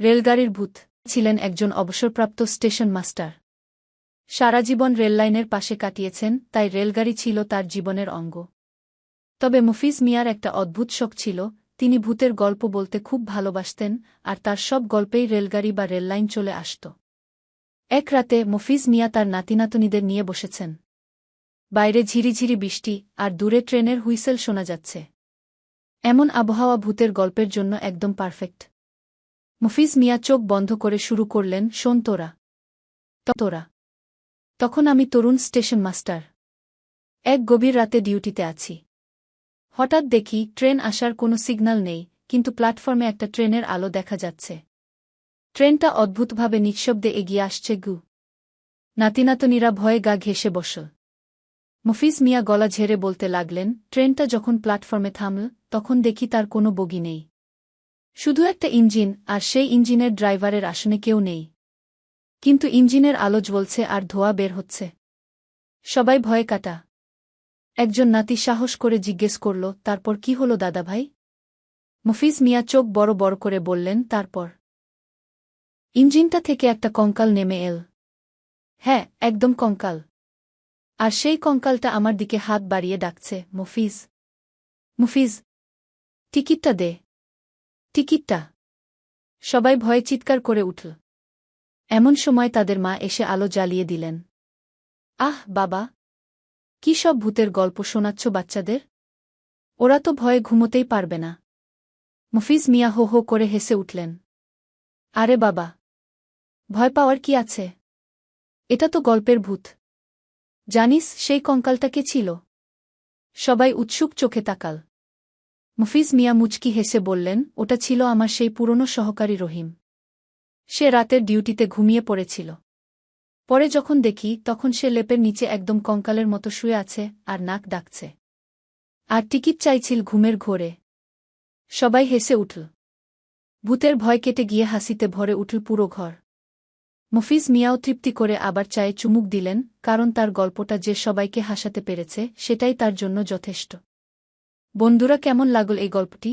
রেলগাড়ির ভূত ছিলেন একজন অবসরপ্রাপ্ত স্টেশন মাস্টার। সারা জীবন রেললাইনের পাশে কাটিয়েছেন, তাই রেলগাড়ি ছিল তার জীবনের অঙ্গ। তবে মফিজ মিয়ার একটা অদ্ভুত শখ ছিল, তিনি ভূতের গল্প বলতে খুব ভালোবাসতেন, আর তার সব গল্পেই রেলগাড়ি বা রেললাইন চলে আসত। এক রাতে মফিজ মিয়া তার নাতিনাতনীদের নিয়ে বসেছেন। বাইরে ঝিরিঝিরি বৃষ্টি, আর দূরে ট্রেনের হুইসেল শোনা যাচ্ছে। এমন আবহাওয়া ভূতের গল্পের জন্য একদম পারফেক্ট। মফিজ মিয়া চোখ বন্ধ করে শুরু করলেন, শোন তোরা। তখন আমি তরুণ স্টেশন মাস্টার। এক গভীর রাতে ডিউটিতে আছি। হঠাৎ দেখি ট্রেন আসার কোনো সিগন্যাল নেই, কিন্তু প্ল্যাটফর্মে একটা ট্রেনের আলো দেখা যাচ্ছে। ট্রেনটা অদ্ভুতভাবে নিঃশব্দে এগিয়ে আসছে। নাতিনাতনীরা ভয়ে গা ঘেঁষে বসল। মফিজ মিয়া গলা ঝেড়ে বলতে লাগলেন, ট্রেনটা যখন প্ল্যাটফর্মে থামল, তখন দেখি তার কোনো বগি নেই। শুধু একটা ইঞ্জিন, আর সেই ইঞ্জিনের ড্রাইভারের আসনে কেউ নেই। কিন্তু ইঞ্জিনের আলো জ্বলছে আর ধোঁয়া বের হচ্ছে। সবাই ভয়ে কাটা। একজন নাতি সাহস করে জিজ্ঞেস করল, তারপর কি হলো দাদাভাই? মফিজ মিয়া চোখ বড় বড় করে বললেন, তারপর ইঞ্জিনটা থেকে একটা কঙ্কাল নেমে এল। হ্যাঁ, একদম কঙ্কাল। আর সেই কঙ্কালটা আমার দিকে হাত বাড়িয়ে ডাকছে, মফিজ, মফিজ, টিকিটটা দে, টিকিটটা। সবাই ভয়ে চিৎকার করে উঠল। এমন সময় তাদের মা এসে আলো জ্বালিয়ে দিলেন। আহ বাবা, কি সব ভূতের গল্প শোনাচ্ছ বাচ্চাদের? ওরা তো ভয়ে ঘুমোতেই পারবে না। মফিজ মিয়া হো হো করে হেসে উঠলেন। আরে বাবা, ভয় পাওয়ার কি আছে? এটা তো গল্পের ভূত। জানিস সেই কঙ্কালটা কে ছিল? সবাই উৎসুক চোখে তাকাল। মফিজ মিয়া মুচকি হেসে বললেন, ওটা ছিল আমার সেই পুরনো সহকারী রহিম। সে রাতের ডিউটিতে ঘুমিয়ে পড়েছিল। পরে যখন দেখি, তখন সে লেপের নিচে একদম কঙ্কালের মতো শুয়ে আছে, আর নাক ডাকছে। আর টিকিট চাইছিল ঘুমের ঘোরে। সবাই হেসে উঠল। ভূতের ভয় কেটে গিয়ে হাসিতে ভরে উঠল পুরো ঘর। মফিজ মিয়াও তৃপ্তি করে আবার চায়ে চুমুক দিলেন, কারণ তার গল্পটা যে সবাইকে হাসাতে পেরেছে, সেটাই তার জন্য যথেষ্ট। বন্ধুরা, কেমন লাগল এই গল্পটি?